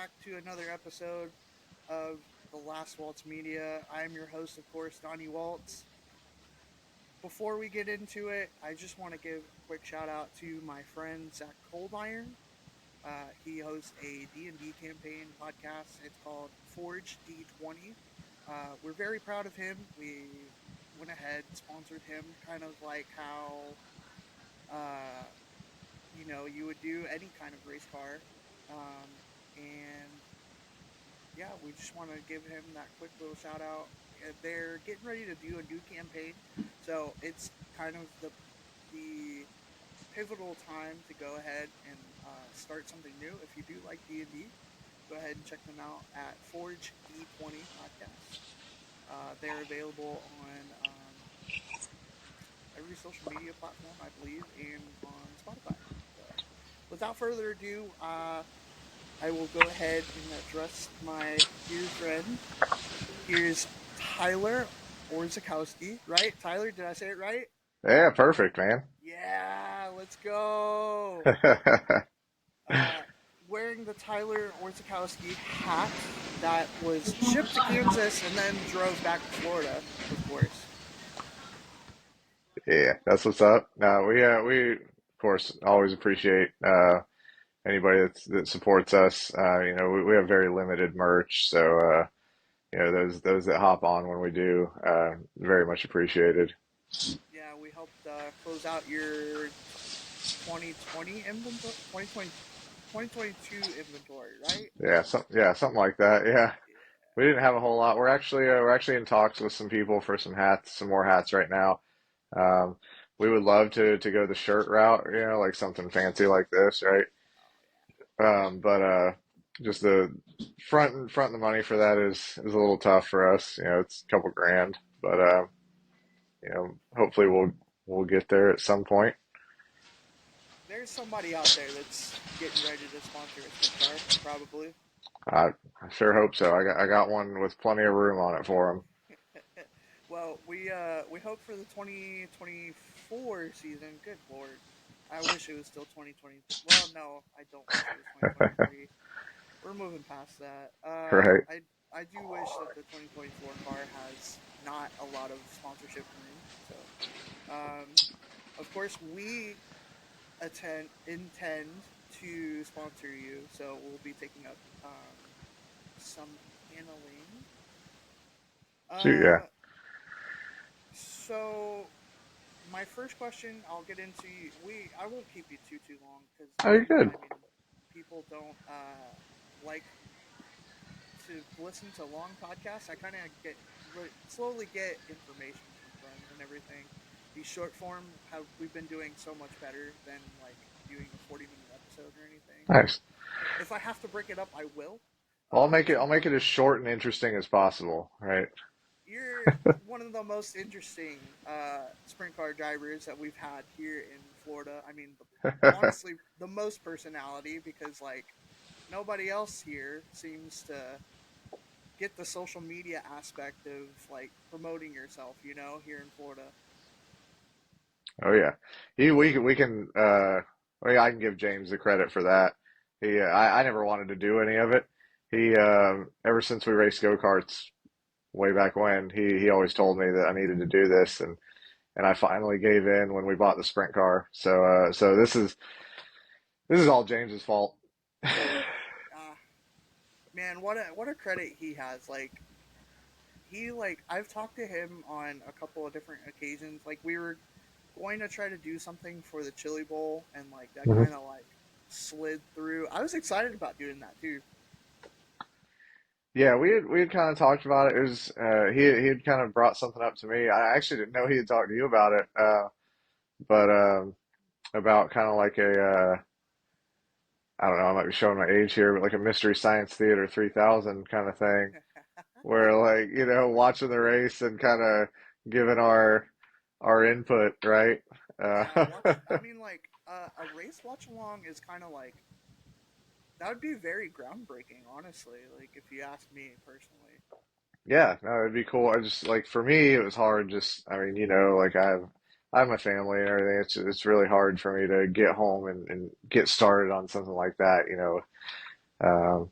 back to another episode of the Last Waltz Media. I'm your host, of course, Donnie Waltz. Before we get into it, I just want to give a quick shout out to my friend Zach Coldiron. He hosts a D&D campaign podcast. It's called Forge D20. We're very proud of him. We went ahead, sponsored him, kind of like how uh, you would do any kind of race car. And yeah, we just want to give him that quick little shout out. They're getting ready to do a new campaign, so it's kind of the pivotal time to go ahead and start something new. If you do like D&D, go ahead and check them out at Forge D20 Podcast. They're available on every social media platform, I believe, and on Spotify. So, without further ado, I will go ahead and address my dear friend. Here's Tyler Orzechowski, right? Tyler, did I say it right? Yeah, perfect, man. Yeah, let's go. Uh, Wearing the Tyler Orzechowski hat that was shipped to Kansas and then drove back to Florida, of course. Yeah, that's what's up. No, we of course always appreciate anybody that supports us. We have very limited merch, so those that hop on when we do, very much appreciated. Yeah, we helped close out your 2020 inventory, 2022 inventory, right? Yeah, something like that. Yeah, Yeah. we didn't have a whole lot. We're actually in talks with some people for some more hats right now. Um, we would love to go the shirt route, like something fancy like this, right? But just the front the money for that is a little tough for us. It's a couple grand, but hopefully we'll get there at some point. There's somebody out there that's getting ready to sponsor a sprint car, probably. I, I sure hope so. I got one with plenty of room on it for them. Well, we hope for the 2024 season. Good lord, I wish it was still 2020. Well, no, I don't wish it was 2023. We're moving past that. Right. I do wish that the 2024 car has not a lot of sponsorship room. So, of course, we intend to sponsor you. So we'll be taking up some paneling. Shoot, yeah. Uh, so my first question, I'll get into. I won't keep you too long because Oh, you're good. I mean, people don't like to listen to long podcasts. I kind of slowly get information from them and everything. These short form have we've been doing so much better than like doing a 40-minute episode or anything. Nice. If I have to break it up, I will. Well, I'll make it. To I'll make it as short and interesting as possible. Right. You're one of the most interesting sprint car drivers that we've had here in Florida. I mean, honestly, the most personality because like nobody else here seems to get the social media aspect of like promoting yourself. Here in Florida. Oh yeah. We can. I can give James the credit for that. I never wanted to do any of it. He ever since we raced go-karts way back when, he always told me that I needed to do this, and I finally gave in when we bought the sprint car. So this is all James's fault. Uh, Man, what a credit he has. I've talked to him on a couple of different occasions. Like we were going to try to do something for the Chili Bowl, and like that Mhm. kind of like slid through. I was excited about doing that too. Yeah, we had kind of talked about it. It was he had kind of brought something up to me. I actually didn't know he had talked to you about it, but about kind of like I don't know, I might be showing my age here, but like a Mystery Science Theater 3000 kind of thing, where like watching the race and kind of giving our input, right? Uh, Yeah, I mean, like a race watch along is kind of like that would be very groundbreaking, honestly. Like if you ask me personally. Yeah, no, it'd be cool. I just like for me, it was hard. Just I mean, like I have my family and everything. It's really hard for me to get home and get started on something like that. Um,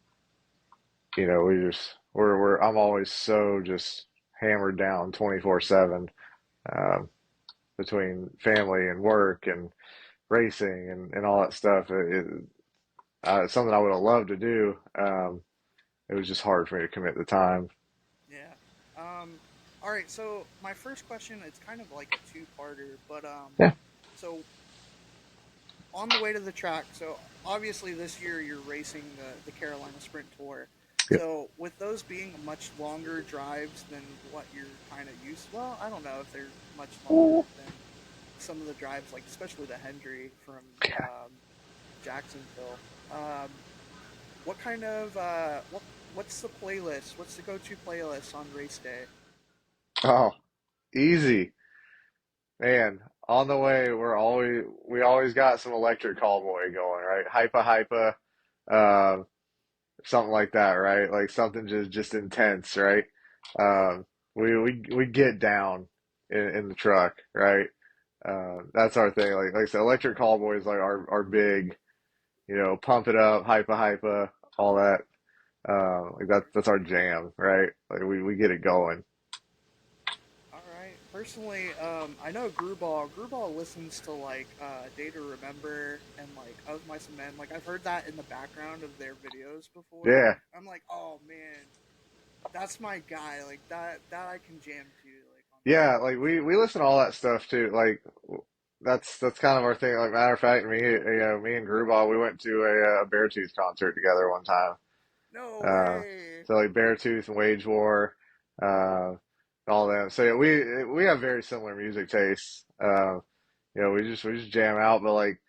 we're I'm always so just hammered down 24/7 um, between family and work and racing and all that stuff. It's something I would have loved to do. It was just hard for me to commit the time. Yeah. All right. So my first question, it's kind of like a two-parter, but Yeah. so on the way to the track. So obviously this year you're racing the Carolina Sprint Tour. Yep. So with those being much longer drives than what you're kind of used. Well, I don't know if they're much longer than some of the drives, like especially the Hendry from Jacksonville. What kind of what's the playlist? What's the go-to playlist on race day? Oh, easy, man. On the way, we always got some electric callboy going, right? Hypa hypa, uh, something like that, right? Like something just intense, right? Right. We get down in the truck, right? That's our thing. Like I said, electric callboy is like our big, pump it up, hypa hypa, all that. Like that's our jam, right? Like we get it going. All right. Personally, I know Gruball listens to like Day to Remember and like Of Mice and Men. Like I've heard that in the background of their videos before. Yeah, I'm like, oh man, that's my guy. Like that I can jam to like on the yeah. track. Like So we listen to all that stuff too. Like that's kind of our thing. Like matter of fact, me and Gruball, we went to a Beartooth concert together one time. no Uh, way. so like Beartooth and Wage War, uh, all that. So yeah, we have very similar music tastes. We just jam out. But like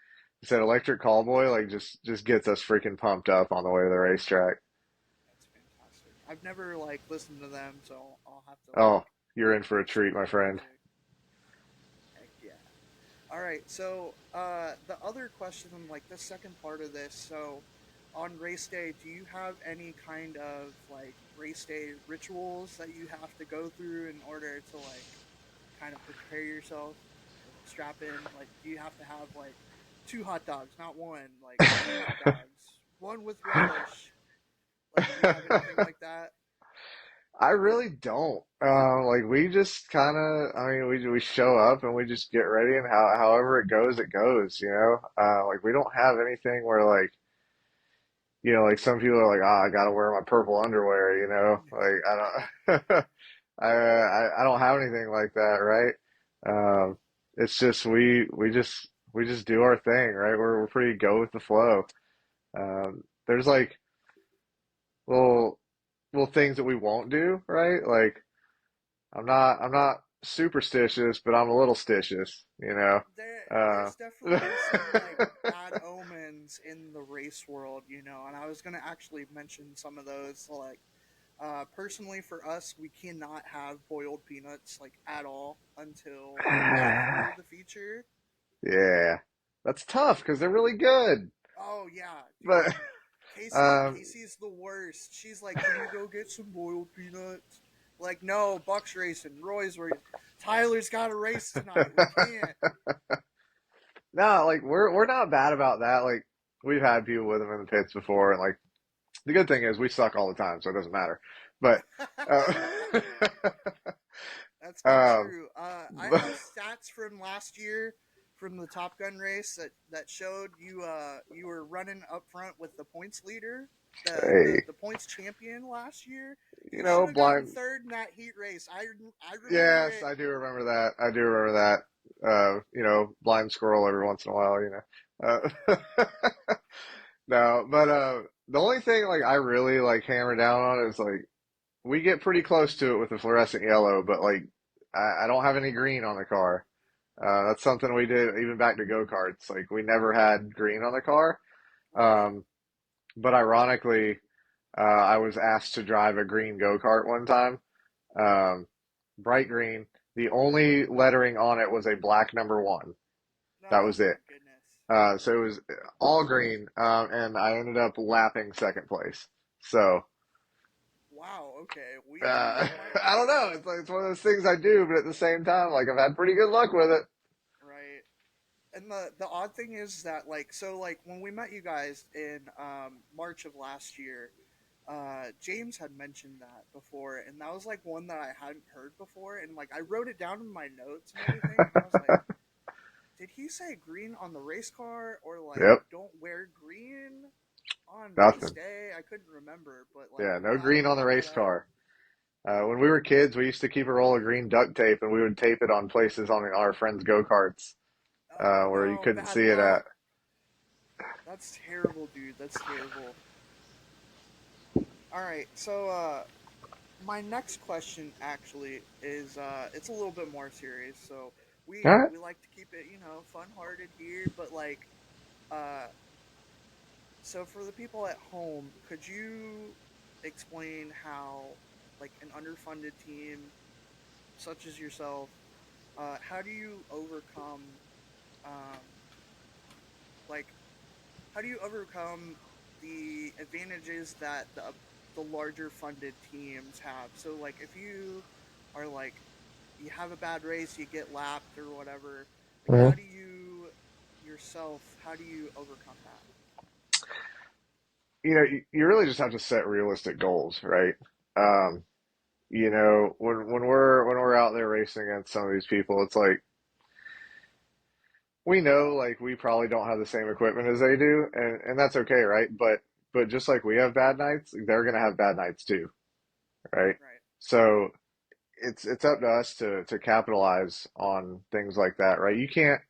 you said, Electric Callboy like just gets us freaking pumped up on the way to the racetrack. That's fantastic. I've never like listened to them, so I'll have to like Oh, you're in for a dig some treat, of my their friend. music. Heck yeah. All right. So the other question, like the second part of this, so on race day, do you have any kind of like race day rituals that you have to go through in order to like kind of prepare yourself, like strap in? Like, do you have to have like two hot dogs, not one, like two hot dogs, one with relish? Like, do you have anything like that? I really don't. Like we just kind of, I mean, we show up and we just get ready, and however it goes, it goes. Like we don't have anything where like, like some people are like, ah, I gotta wear my purple underwear. Like I don't, I don't have anything like that, right? Right. It's just we just do our thing, right? We're pretty go with the flow. There's like little little things that we won't do, right? Like I'm not superstitious, but I'm a little stitious. There's Uh, definitely some like bad omens in the race world, and I was gonna actually mention some of those. So, like, personally for us, we cannot have boiled peanuts like at all until after the feature. yeah, that's tough because they're really good. Oh yeah, But dude. Casey um, Casey's the worst. She's like, "Can you go get some boiled peanuts?" Like, no, Buck's racing, Roy's racing. Tyler's got a race tonight. We can't. no, like we're not bad about that. Like we've had people with them in the pits before, and like the good thing is we suck all the time, so it doesn't matter. But uh, That's not um, true. I have stats from last year from the Top Gun race that showed you were running up front with the points leader, the hey, the, the points champion last year. You should have gotten blind. third in that heat race. I remember Yes, it. I do remember that. I do remember that. Blind squirrel every once in a while. No, but the only thing like I really like hammer down on is like we get pretty close to it with the fluorescent yellow, but like I don't have any green on the car. That's something we did even back to go-karts. Like we never had green on the car. Right. Um, but ironically, I was asked to drive a green go-kart one time. Um, bright green. The only lettering on it was a black number one. That Oh was it. my goodness. So it was all green, and I ended up lapping second place. So Wow. Okay. uh, We might I don't be know. It's one of those things I do, but at the same time, like I've had pretty good luck with it. right. And the odd thing is that like so like when we met you guys in March of last year, James had mentioned that before, and that was like one that I hadn't heard before, and like I wrote it down in my notes and everything, and I was like, did he say green on the race car or like Yep, don't wear green on race nothing. day? I couldn't remember, but like Yeah, I'm no glad green you on the brought that race up. car. When we were kids, we used to keep a roll of green duct tape and we would tape it on places on our friends' go-karts Oh where you no, couldn't bad see it at. luck. That's terrible, dude. That's terrible. All right, so my next question actually is it's a little bit more serious. So All right. we like to keep it, fun hearted here, but like uh so for the people at home, could you explain how like an underfunded team such as yourself, how do you overcome um like how do you overcome the advantages that the larger funded teams have? So like if you are like you have a bad race, you get lapped or whatever. Like how Mhm. do you yourself how do you overcome that? You really just have to set realistic goals, right? Um, when we're out there racing against some of these people, it's like we know like we probably don't have the same equipment as they do, and that's okay, right? But just like we have bad nights, they're gonna have bad nights too, right? Right. So it's up to us to capitalize on things like that, right? You can't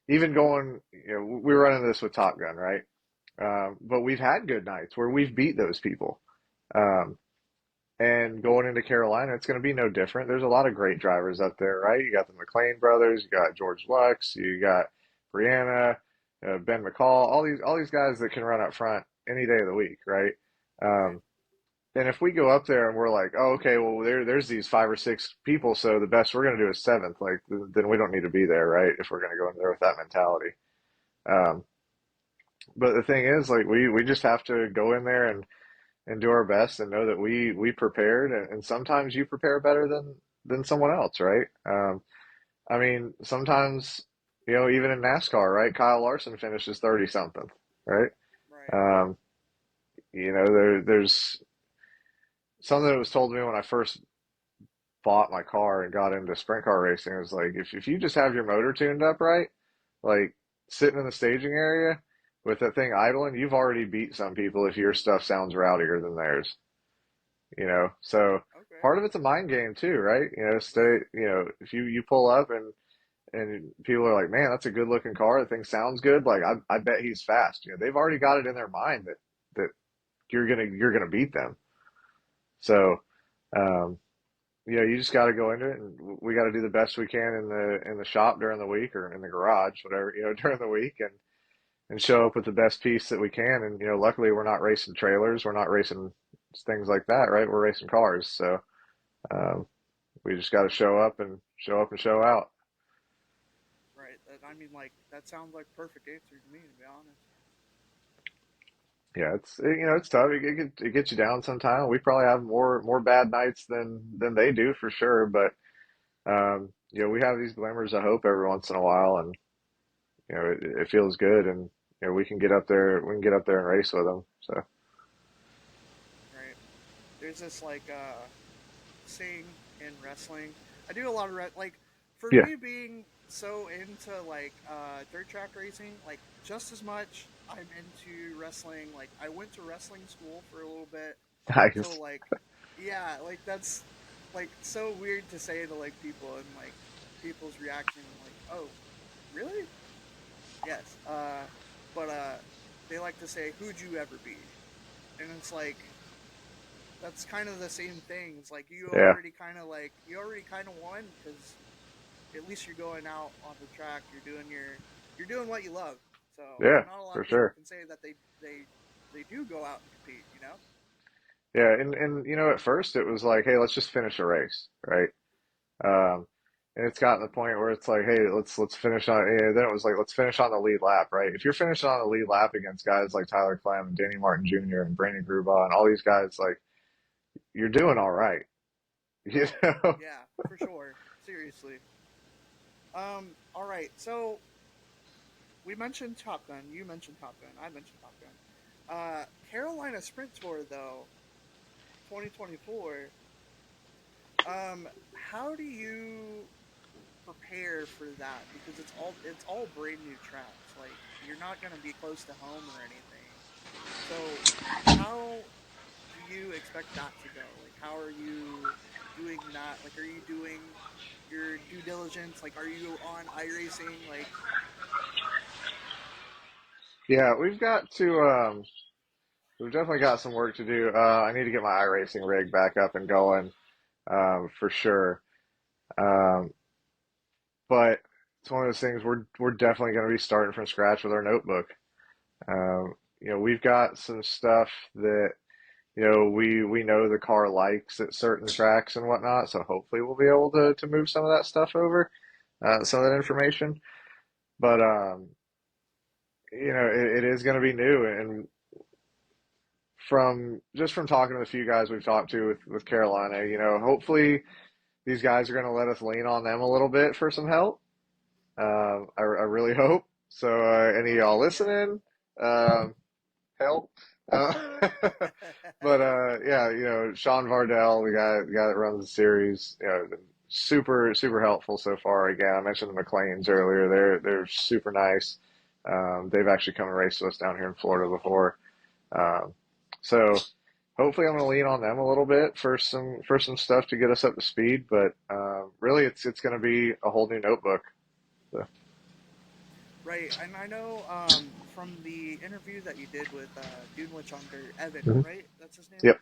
even going, we were running this with Top Gun, right? But we've had good nights where we've beat those people. Um, and going into Carolina, it's going to be no different. There's a lot of great drivers up there, right? You got the McLean brothers, you got George Lux, you got Brianna, Ben McCall, all these guys that can run up front any day of the week, right? Right. Um, and if we go up there and we're like, oh, okay, well, there's these five or six people, so the best we're going to do is seventh, like, then we don't need to be there, right? If we're going to go in there with that mentality. Um, but the thing is, like, we just have to go in there and do our best and know that we prepared, and sometimes you prepare better than someone else, right? I mean, sometimes, even in NASCAR, right? Kyle Larson finishes 30 something, right? Right. Um, there's something that was told to me when I first bought my car and got into sprint car racing. It was like if you just have your motor tuned up right, like sitting in the staging area with that thing idling, you've already beat some people if your stuff sounds rowdier than theirs. So Okay. part of it's a mind game too, right? If you pull up and people are like, man, that's a good looking car. The thing sounds good. Like I bet he's fast. They've already got it in their mind that you're gonna beat them. So, um, you just got to go into it, and we got to do the best we can in the shop during the week or in the garage, whatever, during the week, and show up with the best piece that we can. And luckily we're not racing trailers, we're not racing things like that, right? We're racing cars, so um, we just got to show out. Right. I mean, like that sounds like perfect answer to me, to be honest. Yeah, it's tough. It gets you down sometimes. We probably have more bad nights than they do for sure, but we have these glimmers of hope every once in a while, and it feels good, and we can get up there and race with them. So Right. There's this like saying in wrestling. I do a lot of like for yeah, me being so into like dirt track racing, like just as much I'm into wrestling. Like I went to wrestling school for a little bit, so nice. like yeah, like that's like so weird to say to like people and like people's reaction like, oh, really? Yes. But they like to say, "Who'd you ever be?" And it's like that's kind of the same thing. It's like Yeah, you already kind of won because at least you're going out on the track. You're doing what you love. So yeah, not a lot for of people sure. can say that they do go out and compete. You know? Yeah, and at first it was like, hey, let's just finish a race, right? Um, and it's gotten to the point where it's like, hey, let's finish on. Then it was like, let's finish on the lead lap, right? If you're finishing on the lead lap against guys like Tyler Clem and Danny Martin Jr. and Brandon Gruba and all these guys, like you're doing all right, you Oh know? yeah, for sure. Seriously. All right. So we mentioned Top Gun. You mentioned Top Gun. I mentioned Top Gun. Carolina Sprint Tour though. 2024. How do you prepare for that? Because it's all brand new tracks. Like you're not gonna be close to home or anything. So how do you expect that to go? Like how are you doing that? Like are you doing your due diligence? Like are you on iRacing? Like Yeah, we've definitely got some work to do. I need to get my iRacing rig back up and going, for sure. Um, but it's one of those things we're definitely going to be starting from scratch with our notebook. We've got some stuff that we know the car likes at certain tracks and whatnot, so hopefully we'll be able to move some of that stuff over, some of that information. But it is going to be new, and from talking to the few guys we've talked to with Carolina, hopefully these guys are going to let us lean on them a little bit for some help. I really hope. So, any of y'all right, yeah. listening, um, help. Uh, but yeah, Sean Vardell, the guy that runs the series, super helpful so far. Again, I mentioned the McLeans earlier. They're super nice. They've actually come and raced with us down here in Florida before. Um, so hopefully I'm going to lean on them a little bit for some stuff to get us up to speed. But really, it's going to be a whole new notebook. So, Right, and I know from the interview that you did with Dunewich on Dirt, Evan, mhm. right? That's his name. Yep,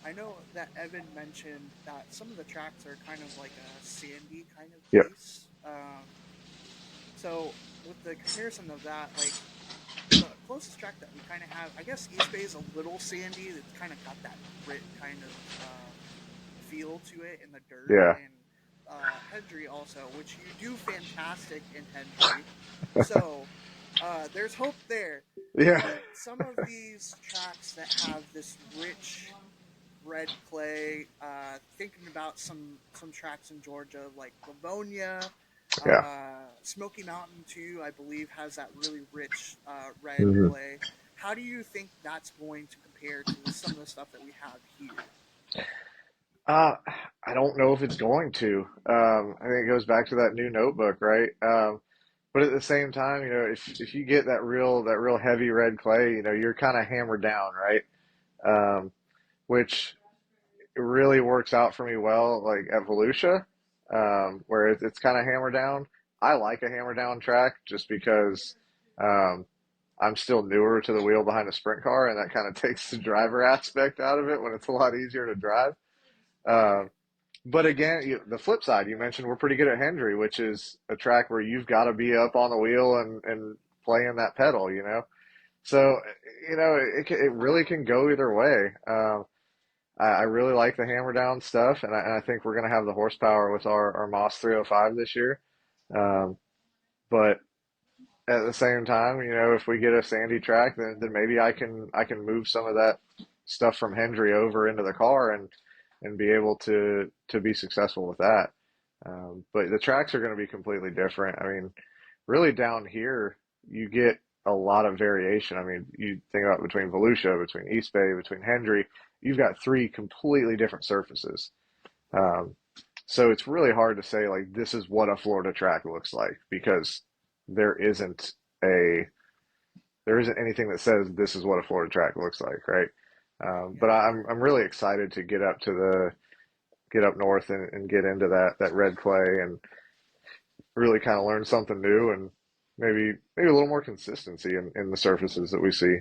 I know that Evan mentioned that some of the tracks are kind of like a sandy kind of yep, base. So with the comparison of that, like the closest track that we kind of have, I guess East Bay is a little sandy. It's kind of got that grit kind of feel to it in the dirt, yeah, and Hendry also, which you do fantastic in Hendry. So there's hope there. yeah, But some of these tracks that have this rich red clay, thinking about some tracks in Georgia like Livonia, yeah. Smoky Mountain too, I believe has that really rich red hmm clay. How do you think that's going to compare to some of the stuff that we have here? Uh, I don't know if it's going to. I think it goes back to that new notebook, right? But at the same time, if you get that real heavy red clay, you're kind of hammered down, right? Um, which really works out for me well, like at Volusia, where it's kind of hammer down. I like a hammer down track just because um, I'm still newer to the wheel behind a sprint car, and that kind of takes the driver aspect out of it when it's a lot easier to drive. Right, Um, but again, the flip side, you mentioned we're pretty good at Hendry, which is a track where you've got to be up on the wheel and playing that pedal, So, it really can go either way. I really like the hammer down stuff, and I think we're going to have the horsepower with our Moss 305 this year. Um, but at the same time, if we get a sandy track, then maybe I can move some of that stuff from Hendry over into the car and be able to be successful with that. But the tracks are going to be completely different. I mean, really down here, you get a lot of variation. I mean, you think about between Volusia, between East Bay, between Hendry, you've got three completely different surfaces. Um, so it's really hard to say like this is what a Florida track looks like because there isn't a there isn't anything that says this is what a Florida track looks like, right? right, But yeah. I'm really excited to get up north and get into that red clay and really kind of learn something new and maybe a little more consistency in the surfaces that we see.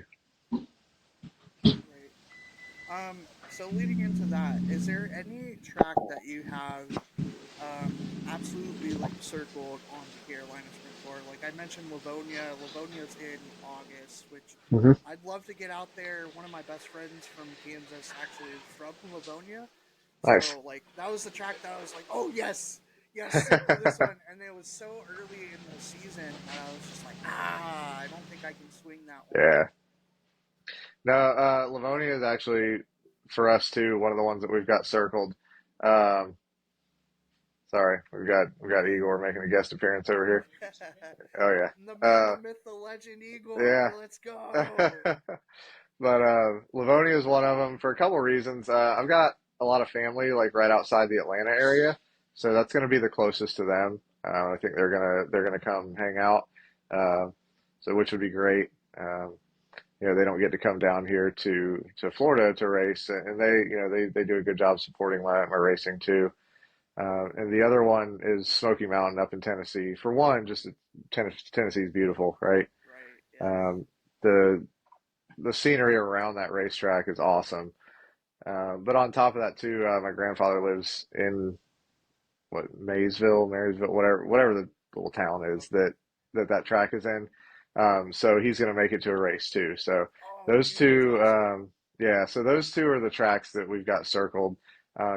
Right. So leading into that, is there any track that you have absolutely like circled on the Carolina Sprint Tour? Like I mentioned Livonia. Livonia's in August, which hmm I'd love to get out there. One of my best friends from Kansas actually is from Livonia. Nice. So like that was the track that I was like, oh yes, yes, circle this one. And it was so early in the season that I was just like, I don't think I can swing that one. Yeah. No, Livonia is actually for us too one of the ones that we've got circled. Um, sorry, we've got Igor making a guest appearance over here. Oh The yeah. man, the myth, the legend, Yeah. Igor. Let's go. But Livonia is one of them for a couple of reasons. I've got a lot of family like right outside the Atlanta area, so that's going to be the closest to them. I think they're gonna come hang out, uh, so which would be great. They don't get to come down here to Florida to race, and they do a good job supporting my racing too. And the other one is Smoky Mountain up in Tennessee. For one, just Tennessee is beautiful, right? Right. Yes. Um, the the scenery around that racetrack is awesome. But on top of that too, my grandfather lives in Marysville, whatever the little town is Okay. that track is in. So he's going to make it to a race too. So Oh, those dude, that's two, awesome. yeah. So those two are the tracks that we've got circled,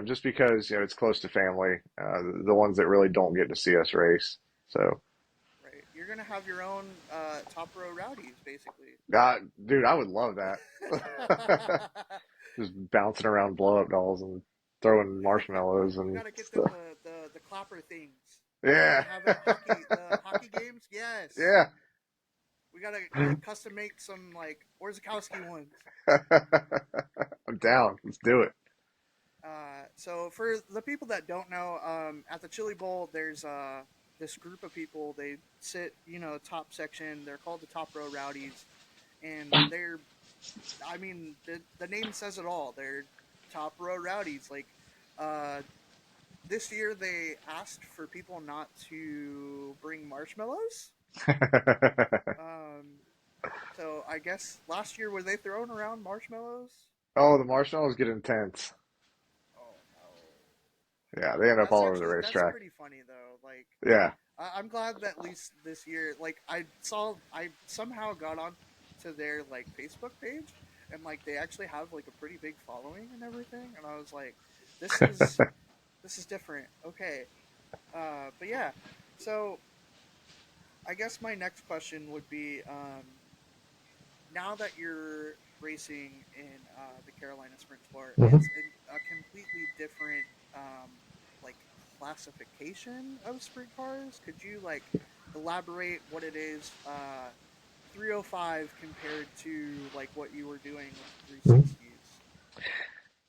just because it's close to family, the ones that really don't get to see us race. So, Right. You're gonna have your own top row rowdies, basically. Dude, I would love that. Just bouncing around blow up dolls and throwing marshmallows We and gotta get them stuff. the clapper things that they Yeah, have at the hockey games. Yes. yeah. We gotta like custom make some like Orzechowski ones. I'm down. Let's do it. So for the people that don't know, at the Chili Bowl, there's this group of people. They sit, top section. They're called the Top Row Rowdies, and I mean, the name says it all. They're top row rowdies. Like, uh, this year they asked for people not to bring marshmallows. Um, so I guess last year were they throwing around marshmallows? Oh, the marshmallows get intense. Oh no. Yeah, they end up all over the That's racetrack. pretty funny though. Like, Yeah. I'm glad that at least this year, like I somehow got on to their like Facebook page, and like they actually have like a pretty big following and everything, and I was like, this is this is different. Okay, but yeah, so I guess my next question would be, now that you're racing in the Carolina Sprint Sport, Mhm. it's in a completely different like classification of sprint cars. Could you like elaborate what it is 305 compared to like what you were doing with the Mhm. 360s?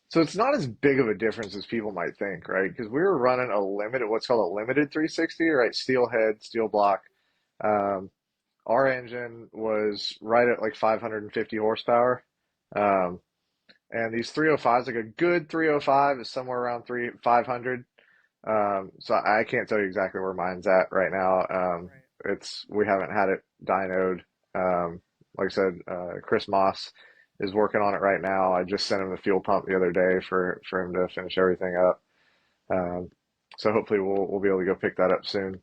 So it's not as big of a difference as people might think, right? Because we were running what's called a limited 360, right? Steel head, steel block. Um, our engine was right at like 550 horsepower. Um, and these 305s, like a good 305 is somewhere around 500. So I can't tell you exactly where mine's at right now. Right. We haven't had it dynoed. Like I said, Chris Moss is working on it right now. I just sent him the fuel pump the other day for him to finish everything up. Um, so hopefully we'll be able to go pick that up soon.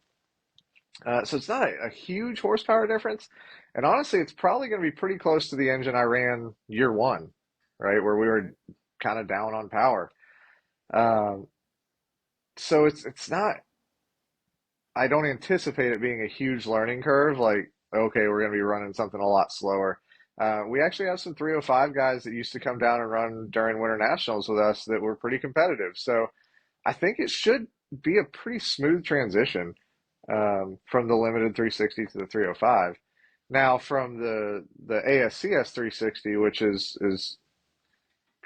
So it's not a huge horsepower difference, and honestly, it's probably going to be pretty close to the engine I ran year one, right, where we were Okay. kind of down on power. Um, so it's not. I don't anticipate it being a huge learning curve. Like, okay, we're going to be running something a lot slower. We actually have some 305 guys that used to come down and run during Winter Nationals with us that were pretty competitive. So I think it should be a pretty smooth transition from the limited 360 to the 305. Now, from the ASCS 360, which is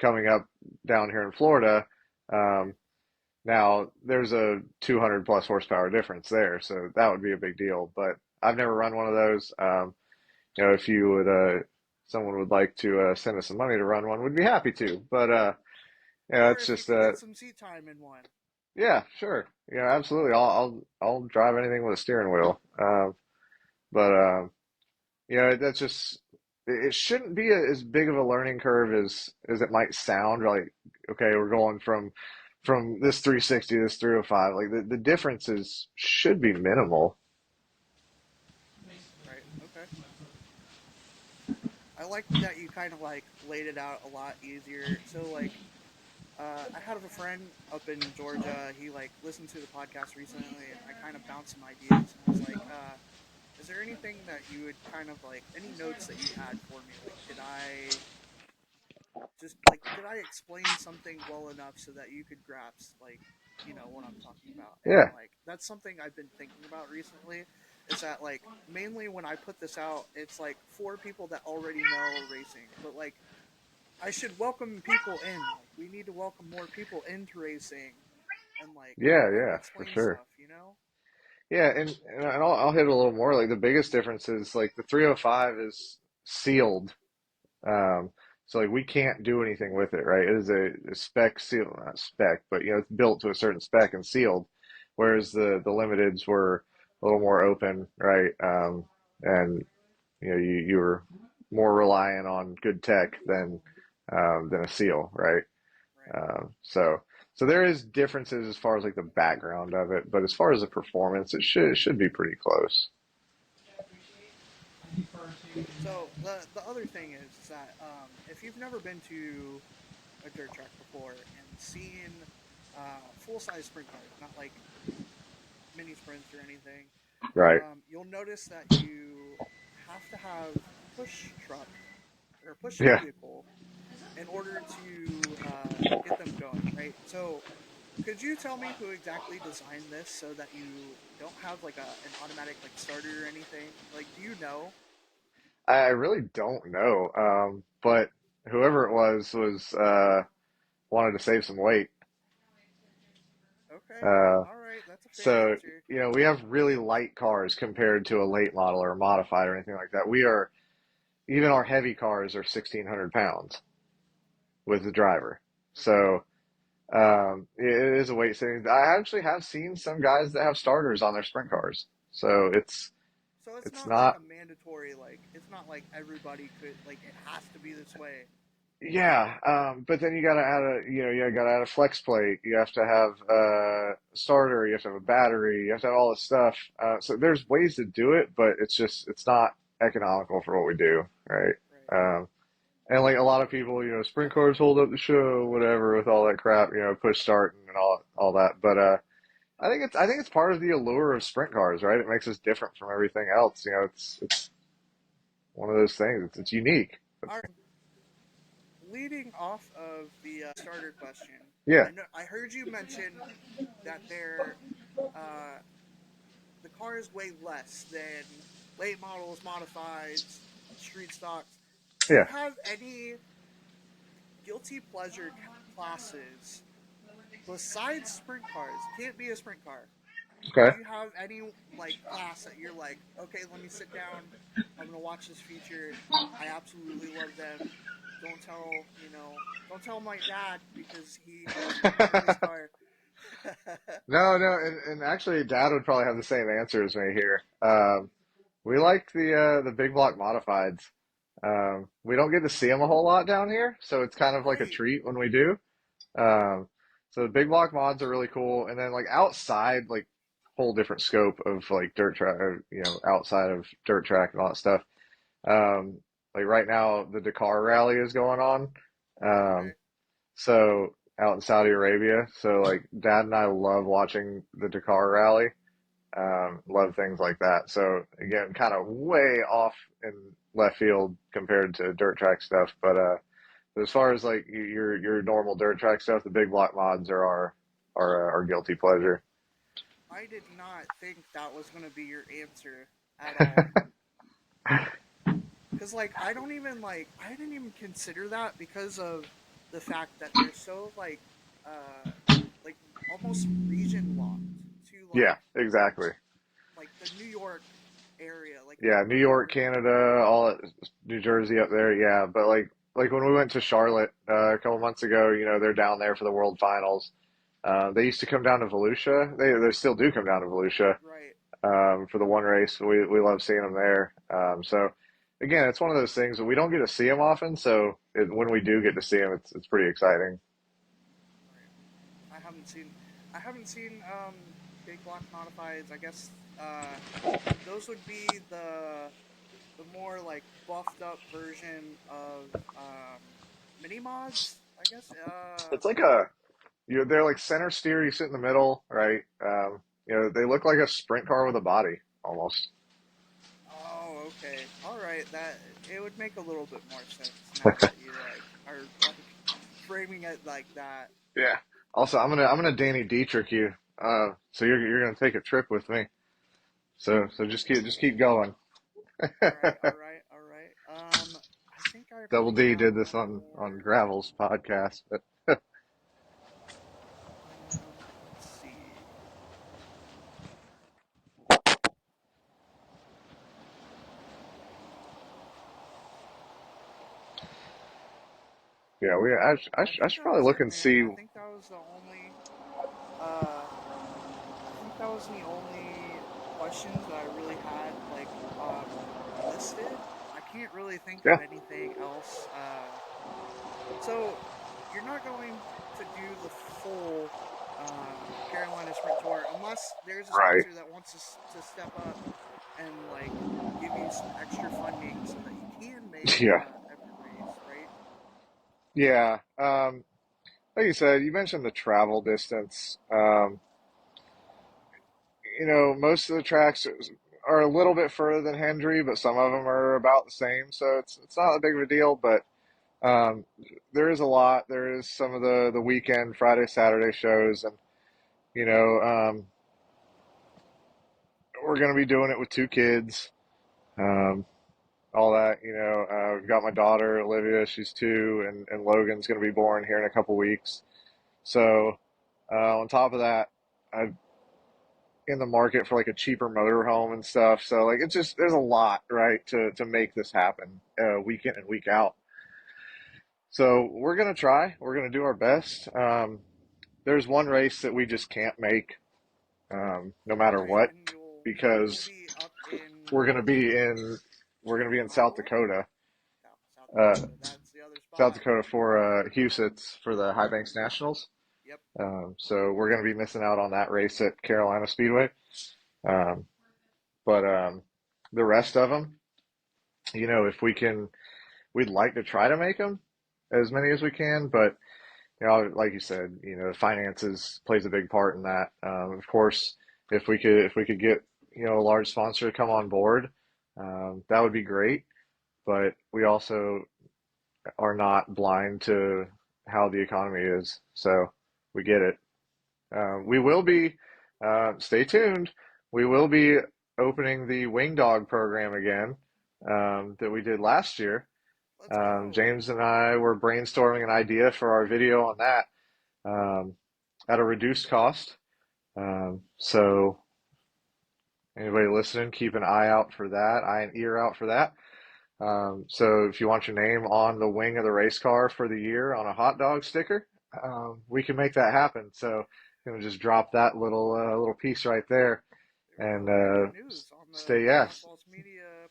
coming up down here in Florida, Right. um, now there's a 200 plus horsepower difference there, so that would be a big deal. But I've never run one of those. If someone would like to send us some money to run one, we'd be happy to. But Or it's if you just could get some seat time in one. yeah, sure, absolutely. I'll drive anything with a steering wheel. But that's just it shouldn't be as big of a learning curve as it might sound. Like, okay, we're going from this 360 to this 305. Like the differences should be minimal. Right. Okay. I like that you kind of like laid it out a lot easier. So like, I had a friend up in Georgia. He like listened to the podcast recently, and I kind of bounced some ideas, and I was like, "Is there anything that you would kind of like any notes that you had for me? Like, did I explain something well enough so that you could grasp like what I'm talking about?" And Yeah, like that's something I've been thinking about recently. is that like mainly when I put this out, it's like for people that already know racing, but like I should welcome people in. Like we need to welcome more people into racing and like Yeah, kind of yeah, for explain sure. stuff, you know? Yeah, and I'll hit it a little more. Like the biggest difference is like the 305 is sealed. Um, so like we can't do anything with it, right? It is a spec seal, not spec, but you know it's built to a certain spec and sealed. Whereas the limiteds were a little more open, right? And you know you were more reliant on good tech than a seal, right? Right. So so there is differences as far as like the background of it, but as far as the performance, it should be pretty close. So the other thing is that if you've never been to a dirt track before and seen full size sprint cars, not like mini sprints or anything, Right. you'll notice that you have to have a push truck or a push Yeah. vehicle in order to get them going, right? So, could you tell me who exactly designed this so that you don't have like an automatic like starter or anything? Like, do you know? I really don't know. But whoever it was wanted to save some weight. Okay, Uh, all right, that's a fair so answer. you know we have really light cars compared to a late model or a modified or anything like that. We are even our heavy cars are 1,600 pounds with the driver. Okay, So it is a weight saving. I actually have seen some guys that have starters on their sprint cars. So so it's it's not like not. a mandatory like it's not like everybody could like it has to be this way. Yeah, but then you gotta add you gotta add a flex plate. You have to have a starter. You have to have a battery. You have to have all this stuff. So there's ways to do it, but it's not economical for what we do, right? Right. Um, and like a lot of people, sprint cars hold up the show, whatever, with all that crap, push start and all that. But I think it's part of the allure of sprint cars, right? It makes us different from everything else. It's one of those things. It's unique. All right. Leading off of the starter question, Yeah, I heard you mention that uh, the cars weigh less than late models, modifieds, street stocks. Do you yeah. have any guilty pleasure classes besides sprint cars? Can't be a sprint car. Do Okay. you have any like class that you're like, okay, let me sit down. I'm gonna watch this feature. I absolutely love them. Don't tell don't tell my dad because he helps me build his car. No, no, and actually, Dad would probably have the same answer as me here. We like the big block modifieds. We don't get to see them a whole lot down here, so it's kind of like a Right. treat when we do. Um, so the big block mods are really cool, and then like outside, like whole different scope of like dirt track, outside of dirt track and all that stuff. Um, like right now, the Dakar rally is going on. Um, Okay. so out in Saudi Arabia. So like Dad and I love watching the Dakar rally. Love things like that. So again, kind of way off in left field compared to dirt track stuff. But as far as like your normal dirt track stuff, the big block mods are our guilty pleasure. I did not think that was gonna be your answer at all. Cause like I didn't even consider that because of the fact that they're so like almost region locked to Yeah, exactly. like the New York area, like Yeah, New upper York, Canada, New Jersey up there. Yeah, but like when we went to Charlotte a couple months ago, they're down there for the World Finals. They used to come down to Volusia. They still do come down to Volusia right. for the one race. We love seeing them there. So again, it's one of those things that we don't get to see them often. So when we do get to see them, it's pretty exciting. Right. I haven't seen big block modifieds. I guess those would be the more like buffed up version of mini mods. I guess. It's like they're like center steer. You sit in the middle, right? They look like a sprint car with a body almost. Oh, okay. All right. That it would make a little bit more sense now that you like are like framing it like that. Yeah. Also, I'm gonna Danny Dietrich you. So you're gonna take a trip with me. So just keep going. All right, all right, all right. I think I Double might D have did this one on more. Gravel's podcast, but Let's see. yeah, I I think should that probably was look it, and man. see. I think that was the only. Uh, I think that was the only questions that I really had listed. I can't really think of Yeah, anything else. So you're not going to do the full Carolina Sprint Tour unless there's a right. sponsor that wants to step up and like give you some extra funding so that you can make Yeah, every race, right? yeah. Like you said, you mentioned the travel distance. Most of the tracks are a little bit further than Hendry, but some of them are about the same, so it's not that big of a deal. But um, there is a lot. There is some of the weekend Friday Saturday shows, and you know we're going to be doing it with two kids. Um, all that. We've got my daughter Olivia, she's 2, and Logan's going to be born here in a couple weeks. So on top of that, I'm in the market for like a cheaper motorhome and stuff. So like it's just there's a lot, right, to make this happen week in and week out. So we're gonna try. We're gonna do our best. There's one race that we just can't make, no matter Right, what, and you'll because be up in we're gonna be in we're gonna be in South Iowa, Dakota, South uh, Dakota. That's the other South spot. Dakota for Huset's for the High Banks Nationals. Yep. So we're gonna be missing out on that race at Carolina Speedway. Um, but the rest of them, if we can, we'd like to try to make them as many as we can. But like you said, finances plays a big part in that. Of course, if we could get a large sponsor to come on board, that would be great. But we also are not blind to how the economy is, so we get it. We will be, stay tuned. We will be opening the Wing Dog program again that we did last year. Let's go. James and I were brainstorming an idea for our video on that at a reduced cost. So anybody listening, keep an eye out for that, eye and ear out for that. So if you want your name on the wing of the race car for the year on a hot dog sticker, we can make that happen. So I'm gonna just drop that little piece right there There we and go. Breaking news on stay the Last yes. Waltz Media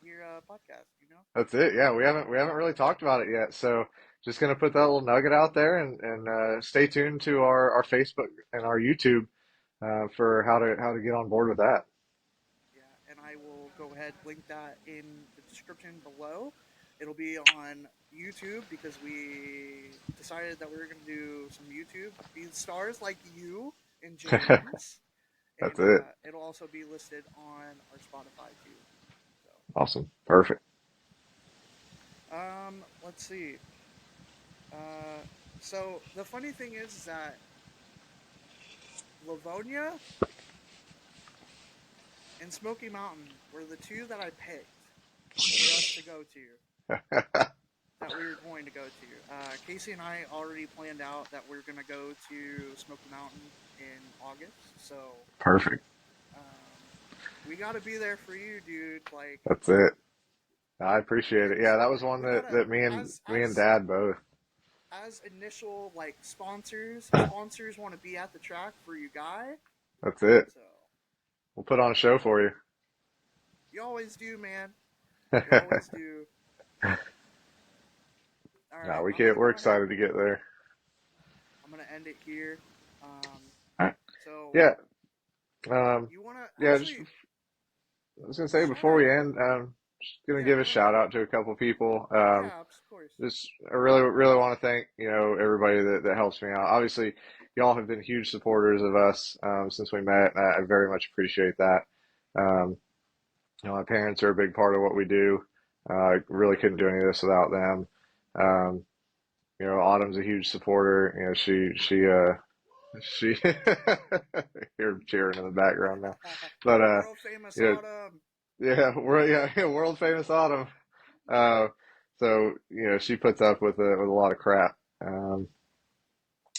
here podcast. You know. That's it. Yeah, we haven't really talked about it yet. So just gonna put that little nugget out there and stay tuned to our Facebook and our YouTube for how to get on board with that. Yeah, and I will go ahead link that in the description below. It'll be on YouTube because we decided that we were going to do some YouTube, be stars like you and James, That's and it. it'll also be listed on our Spotify too. Awesome. Perfect. So, let's see. Uh, so the funny thing is that Livonia and Smoky Mountain were the two that I picked for us to go to. That we were going to go to. Casey and I already planned out that we're going to go to Smoky Mountain in August. So Perfect. um, we got to be there for you, dude. Like That's it. I appreciate it. it's Yeah, that was one we that, gotta that me and as Dad both. as initial like sponsors. Sponsors want to be at the track for you, guy. That's it. So We'll put on a show for you. you always do, man. You always do. All No, right, we I'm can't. gonna We're go ahead. excited to get there. I'm gonna end it here. Um, All right. so Yeah. Um, you wanna yeah. Just actually I was gonna say shout before we out? end, just gonna Yeah, give a go shout ahead. out to a couple people. Yeah, of course. Just I really want to thank everybody that helps me out. Obviously, y'all have been huge supporters of us since we met. I very much appreciate that. Um, my parents are a big part of what we do. I really couldn't do any of this without them. Um, Autumn's a huge supporter. She She you're cheering in the background now. But World famous yeah, autumn. yeah, yeah, world famous autumn. Uh, so she puts up with a lot of crap. And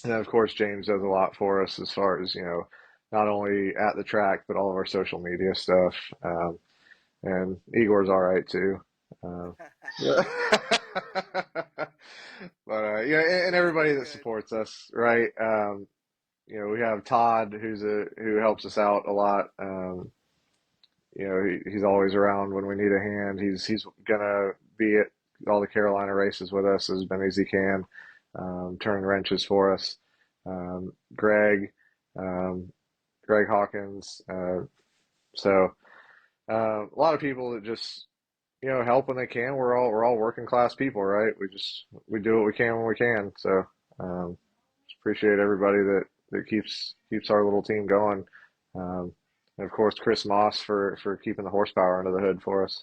then of course James does a lot for us as far as not only at the track but all of our social media stuff. And Igor's all right too. Yeah. But and He's everybody pretty that good. supports us, right? We have Todd who helps us out a lot. He's always around when we need a hand. He's gonna be at all the Carolina races with us as many as he can, turn wrenches for us. Greg, um, Greg Hawkins. So a lot of people that just help when they can. We're all working class people, right? We do what we can when we can. So just appreciate everybody that keeps our little team going. Um, and of course, Chris Moss for keeping the horsepower under the hood for us.